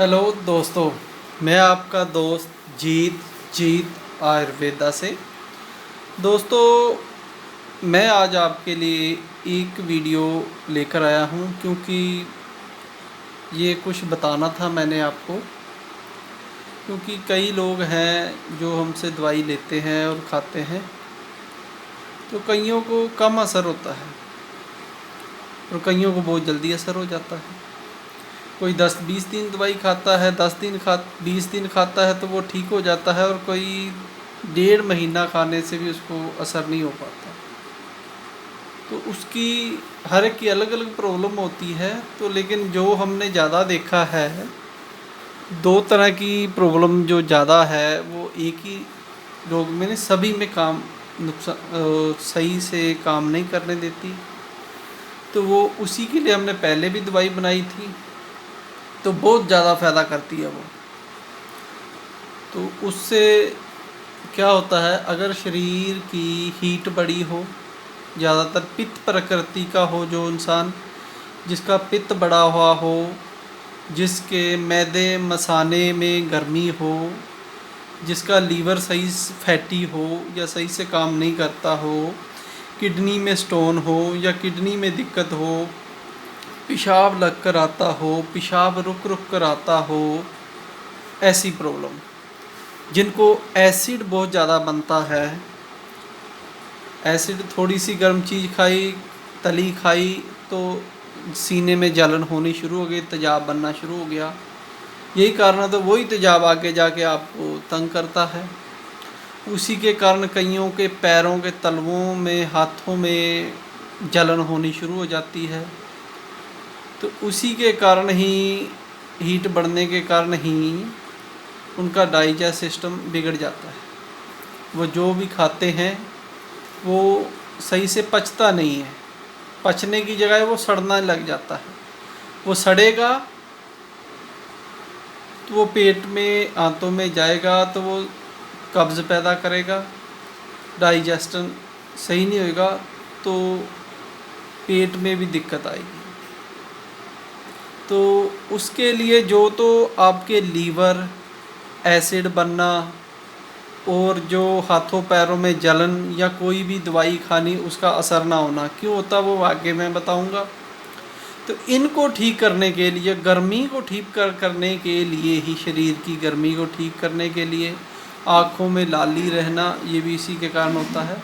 Hello दोस्तों, मैं आपका दोस्त जीत आयुर्वेदा से। दोस्तों, मैं आज आपके लिए एक वीडियो लेकर आया हूं क्योंकि ये कुछ बताना था मैंने आपको। क्योंकि कई लोग हैं जो हमसे दवाई लेते हैं और खाते हैं, तो कईयों को कम असर होता है और कईयों को बहुत जल्दी असर हो जाता है। कोई 10-20 दिन दवाई खाता है, 20 दिन खाता है तो वो ठीक हो जाता है, और कोई 1.5 महीना खाने से भी उसको असर नहीं हो पाता। तो उसकी हर एक की अलग अलग प्रॉब्लम होती है। तो लेकिन जो हमने ज़्यादा देखा है, दो तरह की प्रॉब्लम जो ज़्यादा है वो एक ही रोग में नहीं, सभी में काम नुकसान सही से काम नहीं करने देती। तो वो उसी के लिए हमने पहले भी दवाई बनाई थी, तो बहुत ज़्यादा फ़ायदा करती है वो। तो उससे क्या होता है, अगर शरीर की हीट बड़ी हो, ज़्यादातर पित्त प्रकृति का हो, जो इंसान जिसका पित्त बढ़ा हुआ हो, जिसके मैदे मसाने में गर्मी हो, जिसका लीवर सही फैटी हो या सही से काम नहीं करता हो, किडनी में स्टोन हो या किडनी में दिक्कत हो, पेशाब लग कर आता हो, पेशाब रुक रुक कर आता हो, ऐसी प्रॉब्लम, जिनको एसिड बहुत ज़्यादा बनता है, एसिड थोड़ी सी गर्म चीज़ खाई, तली खाई, तो सीने में जलन होनी शुरू हो गई, तेजाब बनना शुरू हो गया। यही कारण है, तो वही तेजाब आगे जाके आपको तंग करता है। उसी के कारण कईयों के पैरों के तलवों में, हाथों में जलन होनी शुरू हो जाती है। तो उसी के कारण ही, हीट बढ़ने के कारण ही उनका डाइजेस्ट सिस्टम बिगड़ जाता है। वो जो भी खाते हैं वो सही से पचता नहीं है, पचने की जगह वो सड़ना लग जाता है। वो सड़ेगा तो वो पेट में, आंतों में जाएगा तो वो कब्ज़ पैदा करेगा, डाइजेशन सही नहीं होएगा तो पेट में भी दिक्कत आएगी। तो उसके लिए जो तो आपके लीवर, एसिड बनना, और जो हाथों पैरों में जलन या कोई भी दवाई खानी उसका असर ना होना, क्यों होता वो आगे मैं बताऊंगा। तो इनको ठीक करने के लिए, गर्मी को ठीक करने के लिए ही, शरीर की गर्मी को ठीक करने के लिए, आँखों में लाली रहना, ये भी इसी के कारण होता है।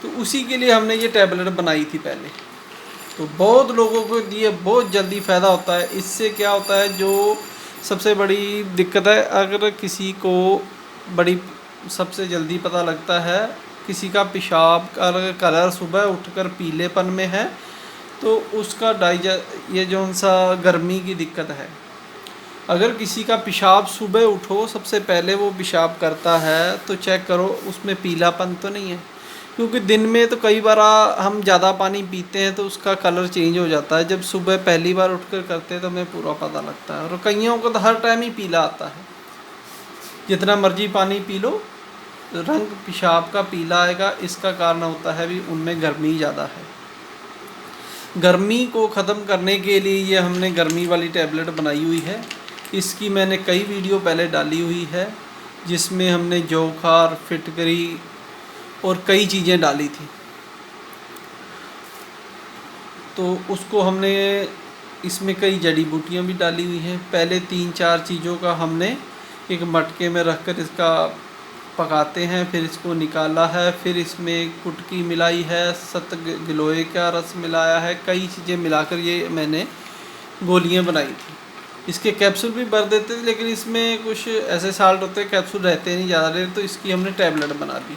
तो उसी के लिए हमने ये टैबलेट बनाई थी पहले। तो बहुत लोगों को ये बहुत जल्दी फ़ायदा होता है। इससे क्या होता है, जो सबसे बड़ी दिक्कत है, अगर किसी को बड़ी सबसे जल्दी पता लगता है, किसी का पेशाब का कलर सुबह उठकर पीलेपन में है, तो उसका ये जो सा गर्मी की दिक्कत है। अगर किसी का पेशाब सुबह उठो, सबसे पहले वो पेशाब करता है तो चेक करो उसमें पीलापन तो नहीं है। क्योंकि दिन में तो कई बार हम ज़्यादा पानी पीते हैं तो उसका कलर चेंज हो जाता है। जब सुबह पहली बार उठकर करते हैं तो हमें पूरा पता लगता है। और कईयों को तो हर टाइम ही पीला आता है, जितना मर्जी पानी पी लो रंग पेशाब का पीला आएगा। इसका कारण होता है भी उनमें गर्मी ज़्यादा है। गर्मी को ख़त्म करने के लिए ये हमने गर्मी वाली टैबलेट बनाई हुई है। इसकी मैंने कई वीडियो पहले डाली हुई है, जिसमें हमने जोखार, फिटकरी और कई चीज़ें डाली थी। तो उसको हमने, इसमें कई जड़ी बूटियाँ भी डाली हुई हैं। पहले 3-4 चीज़ों का हमने एक मटके में रख कर इसका पकाते हैं, फिर इसको निकाला है, फिर इसमें कुटकी मिलाई है, गिलोय का रस मिलाया है, कई चीज़ें मिलाकर ये मैंने गोलियां बनाई थी। इसके कैप्सूल भी भर देते थे, लेकिन इसमें कुछ ऐसे साल्ट होते हैं, कैप्सूल रहते नहीं ज़्यादा देर, तो इसकी हमने टैबलेट बना दी।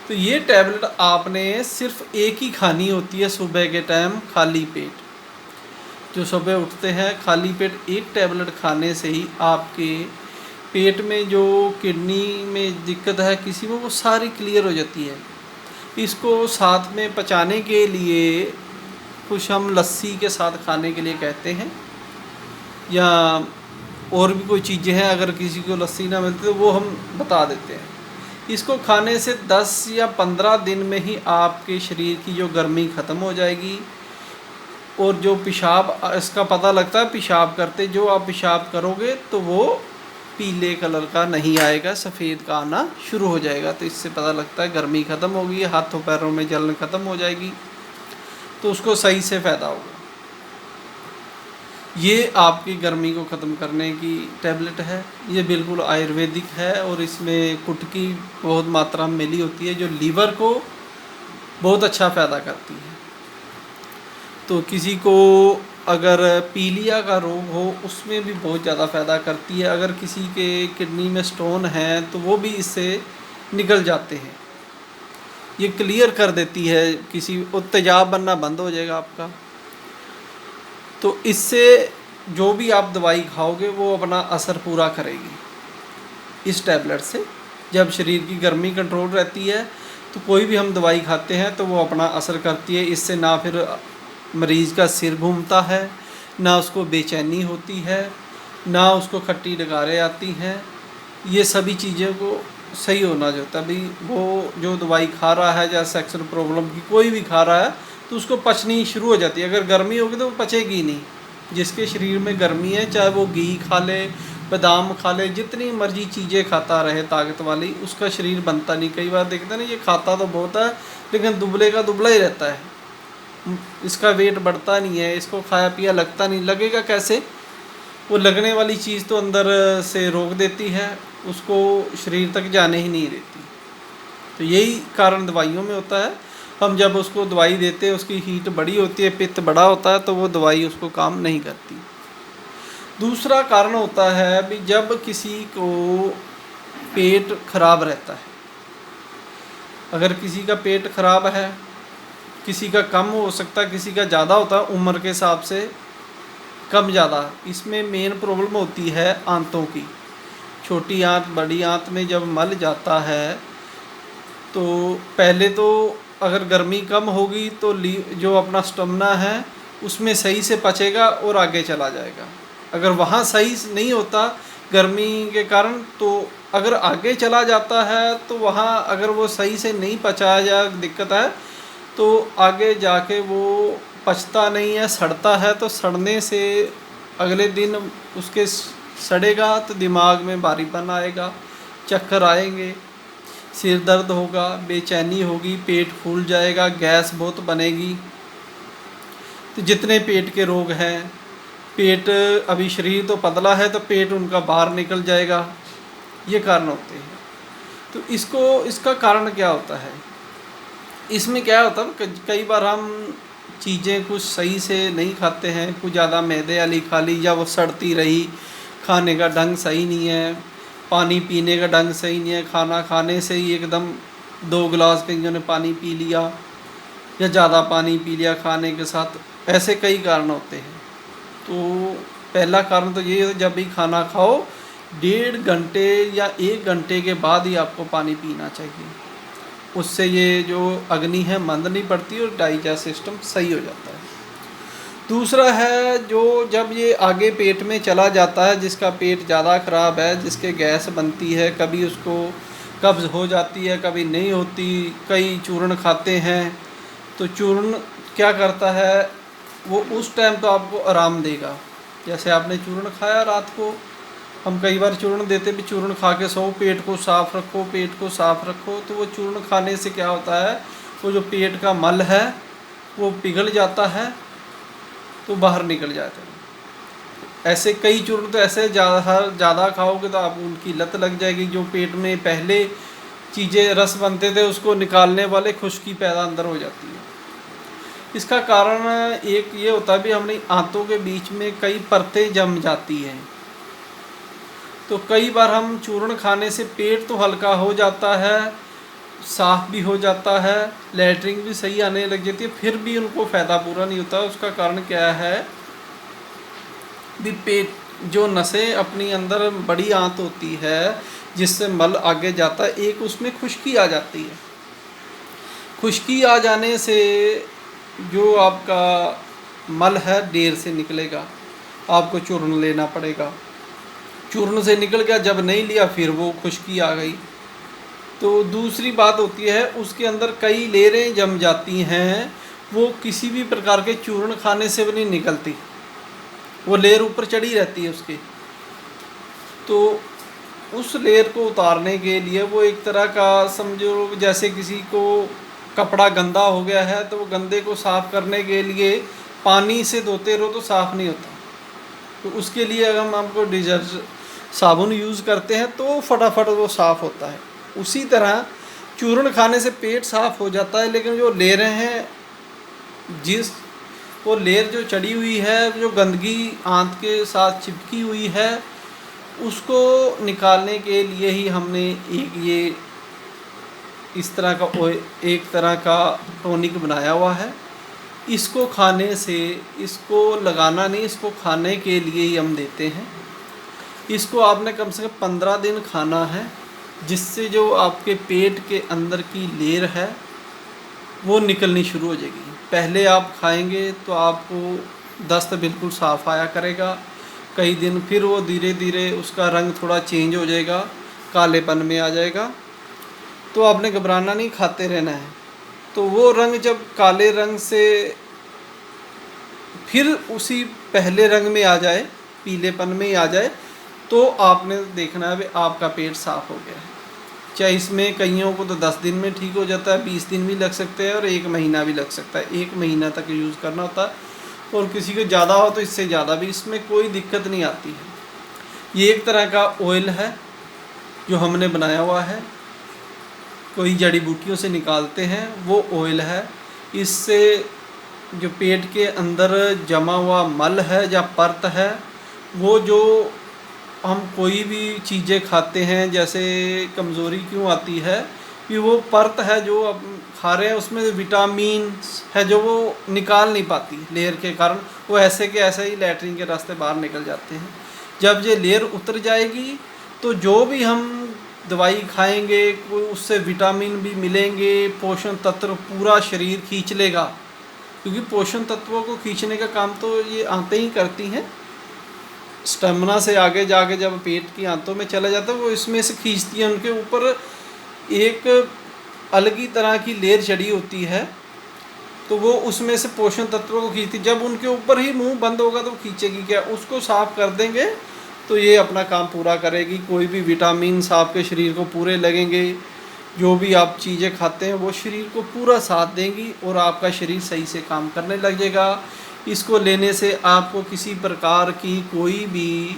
तो ये टैबलेट आपने सिर्फ एक ही खानी होती है सुबह के टाइम, खाली पेट। जो सुबह उठते हैं खाली पेट एक टैबलेट खाने से ही आपके पेट में जो किडनी में दिक्कत है किसी में, वो सारी क्लियर हो जाती है। इसको साथ में पचाने के लिए कुछ हम लस्सी के साथ खाने के लिए कहते हैं, या और भी कोई चीज़ें हैं, अगर किसी को लस्सी ना मिलती तो वो हम बता देते हैं। इसको खाने से 10 या 15 दिन में ही आपके शरीर की जो गर्मी ख़त्म हो जाएगी। और जो पेशाब, इसका पता लगता है पेशाब करते, जो आप पेशाब करोगे तो वो पीले कलर का नहीं आएगा, सफ़ेद का आना शुरू हो जाएगा। तो इससे पता लगता है गर्मी ख़त्म हो गई है, हाथों पैरों में जलन ख़त्म हो जाएगी, तो उसको सही से फ़ायदा होगा। ये आपकी गर्मी को ख़त्म करने की टैबलेट है। ये बिल्कुल आयुर्वेदिक है और इसमें कुटकी बहुत मात्रा में मिली होती है, जो लीवर को बहुत अच्छा फ़ायदा करती है। तो किसी को अगर पीलिया का रोग हो उसमें भी बहुत ज़्यादा फ़ायदा करती है। अगर किसी के किडनी में स्टोन है तो वो भी इससे निकल जाते हैं। ये क्लियर कर देती है, किसी और तेजाब बनना बंद हो जाएगा आपका। तो इससे जो भी आप दवाई खाओगे वो अपना असर पूरा करेगी इस टैबलेट से। जब शरीर की गर्मी कंट्रोल रहती है तो कोई भी हम दवाई खाते हैं तो वो अपना असर करती है। इससे ना फिर मरीज़ का सिर घूमता है, ना उसको बेचैनी होती है, ना उसको खट्टी डकारें आती हैं। ये सभी चीज़ों को सही होना जो तभी वो जो दवाई खा रहा है, या सेक्सुअल प्रॉब्लम की कोई भी खा रहा है, तो उसको पचनी शुरू हो जाती है। अगर गर्मी होगी तो वो पचेगी नहीं। जिसके शरीर में गर्मी है, चाहे वो घी खा ले, बादाम खा ले, जितनी मर्जी चीज़ें खाता रहे ताकत वाली, उसका शरीर बनता नहीं। कई बार देखते हैं ना, ये खाता तो बहुत है लेकिन दुबले का दुबला ही रहता है, इसका वेट बढ़ता नहीं है, इसको खाया पिया लगता नहीं। लगेगा कैसे? वो लगने वाली चीज़ तो अंदर से रोक देती है, उसको शरीर तक जाने ही नहीं देती। तो यही कारण दवाइयों में होता है। हम जब उसको दवाई देते हैं, उसकी हीट बड़ी होती है, पित्त बड़ा होता है, तो वो दवाई उसको काम नहीं करती। दूसरा कारण होता है भी जब किसी को पेट खराब रहता है। अगर किसी का पेट खराब है, किसी का कम हो सकता है, किसी का ज़्यादा होता है, उम्र के हिसाब से कम ज़्यादा। इसमें मेन प्रॉब्लम होती है आंतों की। छोटी आंत बड़ी आंत में जब मल जाता है तो पहले तो अगर गर्मी कम होगी तो जो अपना स्टमना है उसमें सही से पचेगा और आगे चला जाएगा। अगर वहाँ सही नहीं होता गर्मी के कारण, तो अगर आगे चला जाता है तो वहाँ अगर वो सही से नहीं पचाया या दिक्कत है तो आगे जाके वो पचता नहीं है, सड़ता है। तो सड़ने से अगले दिन उसके सड़ेगा तो दिमाग में भारीपन आएगा, चक्कर आएंगे, सिर दर्द होगा, बेचैनी होगी, पेट फूल जाएगा, गैस बहुत बनेगी। तो जितने पेट के रोग हैं, पेट अभी शरीर तो पतला है तो पेट उनका बाहर निकल जाएगा, ये कारण होते हैं। तो इसका कारण क्या होता है? इसमें क्या होता है, कई बार हम चीज़ें कुछ सही से नहीं खाते हैं, कुछ ज़्यादा मैदे वाली खा ली, या वो सड़ती रही, खाने का ढंग सही नहीं है, पानी पीने का ढंग सही नहीं है, खाना खाने से ही एकदम 2 गिलास कईयों ने पानी पी लिया या ज़्यादा पानी पी लिया खाने के साथ। ऐसे कई कारण होते हैं। तो पहला कारण तो ये है, जब भी खाना खाओ 1.5 घंटे या 1 घंटे के बाद ही आपको पानी पीना चाहिए। उससे ये जो अग्नि है मंद नहीं पड़ती और डाइजेस्ट सिस्टम सही हो जाता है। दूसरा है, जो जब ये आगे पेट में चला जाता है, जिसका पेट ज़्यादा ख़राब है, जिसके गैस बनती है, कभी उसको कब्ज़ हो जाती है, कभी नहीं होती, कई चूर्ण खाते हैं, तो चूर्ण क्या करता है, वो उस टाइम तो आपको आराम देगा। जैसे आपने चूर्ण खाया रात को, हम कई बार चूर्ण देते भी, चूर्ण खा के सो, पेट को साफ़ रखो, पेट को साफ़ रखो। तो वो चूर्ण खाने से क्या होता है, वो जो पेट का मल है वो पिघल जाता है, तो बाहर निकल जाते हैं। ऐसे कई चूर्ण तो ऐसे ज़्यादा खाओगे तो आप उनकी लत लग जाएगी। जो पेट में पहले चीज़ें रस बनते थे उसको निकालने वाले खुश्की पैदा अंदर हो जाती है। इसका कारण एक ये होता है भी अपनी आंतों के बीच में कई परतें जम जाती हैं। तो कई बार हम चूर्ण खाने से पेट तो हल्का हो जाता है, साफ़ भी हो जाता है, लैट्रिन भी सही आने लग जाती है, फिर भी उनको फ़ायदा पूरा नहीं होता। उसका कारण क्या है भी पेट जो नसें अपनी अंदर बड़ी आंत होती है जिससे मल आगे जाता है, एक उसमें खुश्की आ जाती है। खुश्की आ जाने से जो आपका मल है देर से निकलेगा, आपको चूर्ण लेना पड़ेगा। चूर्ण से निकल गया, जब नहीं लिया फिर वो खुश्की आ गई। तो दूसरी बात होती है, उसके अंदर कई लेयरें जम जाती हैं, वो किसी भी प्रकार के चूर्ण खाने से भी नहीं निकलती, वो लेयर ऊपर चढ़ी रहती है उसकी। तो उस लेयर को उतारने के लिए वो एक तरह का समझो, जैसे किसी को कपड़ा गंदा हो गया है तो वो गंदे को साफ़ करने के लिए पानी से धोते रहो तो साफ़ नहीं होता, तो उसके लिए अगर हम आपको डिटर्जेंट साबुन यूज़ करते हैं तो फटाफट वो साफ़ होता है। उसी तरह चूर्ण खाने से पेट साफ़ हो जाता है, लेकिन जो लेयरें हैं, जिस वो लेयर जो चढ़ी हुई है, जो गंदगी आंत के साथ चिपकी हुई है, उसको निकालने के लिए ही हमने एक ये इस तरह का एक तरह का टॉनिक बनाया हुआ है। इसको खाने से, इसको लगाना नहीं, इसको खाने के लिए ही हम देते हैं। इसको आपने कम से कम 15 दिन खाना है, जिससे जो आपके पेट के अंदर की लेयर है वो निकलनी शुरू हो जाएगी। पहले आप खाएंगे तो आपको दस्त बिल्कुल साफ़ आया करेगा, कई दिन फिर वो धीरे धीरे उसका रंग थोड़ा चेंज हो जाएगा, कालेपन में आ जाएगा। तो आपने घबराना नहीं, खाते रहना है। तो वो रंग जब काले रंग से फिर उसी पहले रंग में आ जाए, पीलेपन में ही आ जाए, तो आपने देखना है भी आपका पेट साफ़ हो गया है। चाहे इसमें कईयों को तो 10 दिन में ठीक हो जाता है, 20 दिन भी लग सकते हैं और 1 महीना भी लग सकता है। 1 महीना तक यूज़ करना होता है, और किसी को ज़्यादा हो तो इससे ज़्यादा भी, इसमें कोई दिक्कत नहीं आती है। ये एक तरह का ऑयल है जो हमने बनाया हुआ है, कोई जड़ी बूटियों से निकालते हैं, वो ऑयल है। इससे जो पेट के अंदर जमा हुआ मल है या परत है, वो जो हम कोई भी चीज़ें खाते हैं, जैसे कमज़ोरी क्यों आती है कि वो परत है जो अब खा रहे हैं, उसमें विटामिन है जो वो निकाल नहीं पाती लेयर के कारण, वो ऐसे के ऐसे ही लैट्रिन के रास्ते बाहर निकल जाते हैं। जब ये लेयर उतर जाएगी तो जो भी हम दवाई खाएंगे कोई उससे विटामिन भी मिलेंगे, पोषण तत्व पूरा शरीर खींच लेगा, क्योंकि पोषण तत्वों को खींचने का काम तो ये आंतें ही करती हैं। स्टेमिना से आगे जाके जब पेट की आंतों में चला जाता है, वो इसमें से खींचती है। उनके ऊपर एक अलग ही तरह की लेयर चढ़ी होती है, तो वो उसमें से पोषण तत्वों को खींचती। जब उनके ऊपर ही मुंह बंद होगा तो खींचेगी क्या, उसको साफ़ कर देंगे तो ये अपना काम पूरा करेगी। कोई भी विटामिन आपके शरीर को पूरे लगेंगे, जो भी आप चीज़ें खाते हैं वो शरीर को पूरा साथ देंगी और आपका शरीर सही से काम करने लग जाएगा। इसको लेने से आपको किसी प्रकार की कोई भी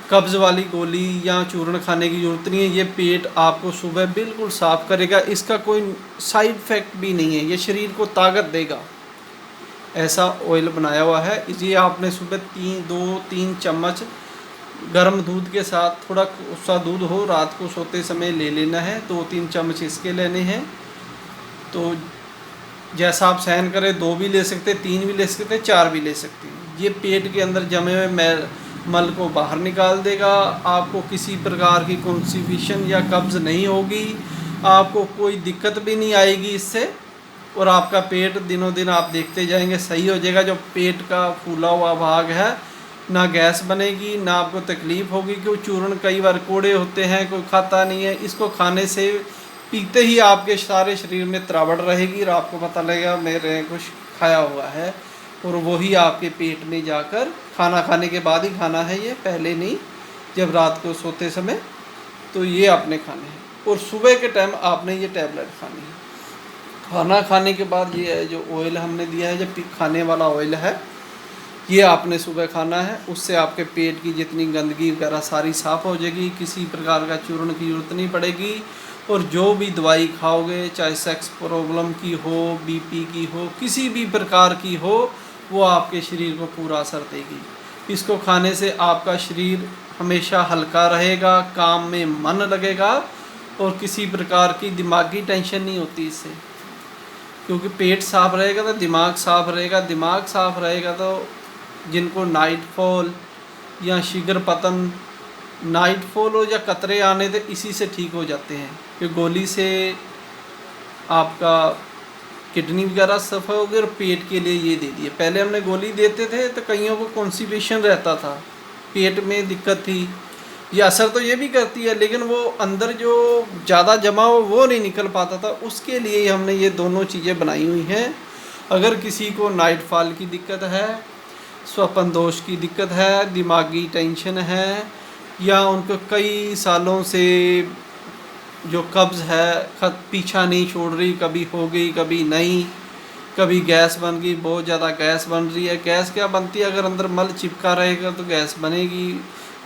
कब्ज़ वाली गोली या चूर्ण खाने की ज़रूरत नहीं है। ये पेट आपको सुबह बिल्कुल साफ़ करेगा, इसका कोई साइड इफ़ेक्ट भी नहीं है, ये शरीर को ताकत देगा। ऐसा ऑयल बनाया हुआ है। ये आपने सुबह 2-3 चम्मच गर्म दूध के साथ, थोड़ा कोसा दूध हो, रात को सोते समय ले लेना है। 2-3 चम्मच इसके लेने हैं। तो जैसा आप सहन करें, 2 भी ले सकते, 3 भी ले सकते, 4 भी ले सकते हैं। ये पेट के अंदर जमे हुए मल को बाहर निकाल देगा। आपको किसी प्रकार की कॉन्स्टिपेशन या कब्ज़ नहीं होगी, आपको कोई दिक्कत भी नहीं आएगी इससे, और आपका पेट दिनों दिन आप देखते जाएंगे सही हो जाएगा। जो पेट का फूला हुआ भाग है, ना गैस बनेगी, ना आपको तकलीफ़ होगी। क्योंकि चूर्ण कई बार कोड़े होते हैं, कोई खाता नहीं है। इसको खाने से पीते ही आपके सारे शरीर में त्रावट रहेगी और आपको पता लगेगा मेरे कुछ खाया हुआ है, और वही आपके पेट में जाकर, खाना खाने के बाद ही खाना है ये, पहले नहीं, जब रात को सोते समय, तो ये आपने खाने हैं। और सुबह के टाइम आपने ये टैबलेट खानी है। खाना खाने के बाद ये जो ऑयल हमने दिया है, जो खाने वाला ऑयल है, ये आपने सुबह खाना है। उससे आपके पेट की जितनी गंदगी वगैरह सारी साफ़ हो जाएगी, किसी प्रकार का चूर्ण की ज़रूरत नहीं पड़ेगी। और जो भी दवाई खाओगे, चाहे सेक्स प्रॉब्लम की हो, बीपी की हो, किसी भी प्रकार की हो, वो आपके शरीर को पूरा असर देगी। इसको खाने से आपका शरीर हमेशा हल्का रहेगा, काम में मन लगेगा, और किसी प्रकार की दिमागी टेंशन नहीं होती इससे, क्योंकि पेट साफ़ रहेगा तो दिमाग साफ़ रहेगा, दिमाग साफ़ रहेगा तो जिनको नाइट फॉल या शीघ्र पतन, नाइट फॉल हो या कतरे आने थे, इसी से ठीक हो जाते हैं। कि गोली से आपका किडनी वगैरह सफ़ा होगी, और पेट के लिए ये दे दिए। पहले हमने गोली देते थे तो कईयों को कॉन्स्टिपेशन रहता था, पेट में दिक्कत थी। ये असर तो ये भी करती है, लेकिन वो अंदर जो ज़्यादा जमा हो वो नहीं निकल पाता था। उसके लिए हमने ये दोनों चीज़ें बनाई हुई हैं। अगर किसी को नाइट फॉल की दिक्कत है, स्वप्न दोष की दिक्कत है, दिमागी टेंशन है, या उनको कई सालों से जो कब्ज़ है पीछा नहीं छोड़ रही, कभी हो गई कभी नहीं, कभी गैस बन गई, बहुत ज़्यादा गैस बन रही है। गैस क्या बनती है, अगर अंदर मल चिपका रहेगा तो गैस बनेगी,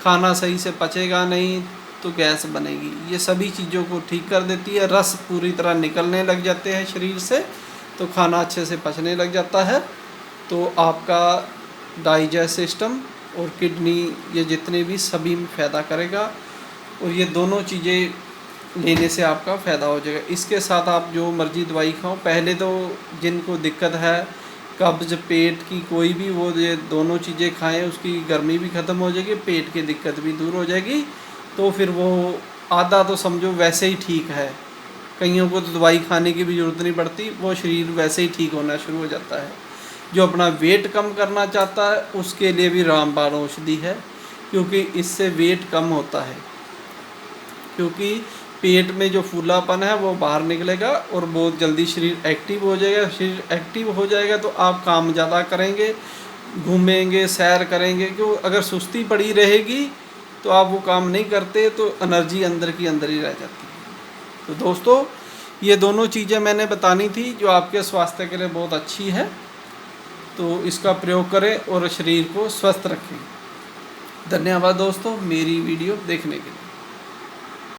खाना सही से पचेगा नहीं तो गैस बनेगी। ये सभी चीज़ों को ठीक कर देती है। रस पूरी तरह निकलने लग जाते हैं शरीर से तो खाना अच्छे से पचने लग जाता है। तो आपका डाइजेस्ट सिस्टम और किडनी, ये जितने भी सभी में फ़ायदा करेगा। और ये दोनों चीज़ें लेने से आपका फ़ायदा हो जाएगा। इसके साथ आप जो मर्ज़ी दवाई खाओ, पहले तो जिनको दिक्कत है कब्ज़ पेट की कोई भी, वो ये दोनों चीज़ें खाएं, उसकी गर्मी भी ख़त्म हो जाएगी, पेट की दिक्कत भी दूर हो जाएगी। तो फिर वो आधा तो समझो वैसे ही ठीक है। कईयों को तो दवाई खाने की भी ज़रूरत नहीं पड़ती, वो शरीर वैसे ही ठीक होना शुरू हो जाता है। जो अपना वेट कम करना चाहता है उसके लिए भी रामबाण औषधि है, क्योंकि इससे वेट कम होता है। क्योंकि पेट में जो फूलापन है वो बाहर निकलेगा और बहुत जल्दी शरीर एक्टिव हो जाएगा। शरीर एक्टिव हो जाएगा तो आप काम ज़्यादा करेंगे, घूमेंगे, सैर करेंगे। क्यों, अगर सुस्ती पड़ी रहेगी तो आप वो काम नहीं करते, तो एनर्जी अंदर की अंदर ही रह जाती है। तो दोस्तों, ये दोनों चीज़ें मैंने बतानी थी जो आपके स्वास्थ्य के लिए बहुत अच्छी है। तो इसका प्रयोग करें और शरीर को स्वस्थ रखें। धन्यवाद दोस्तों मेरी वीडियो देखने के लिए।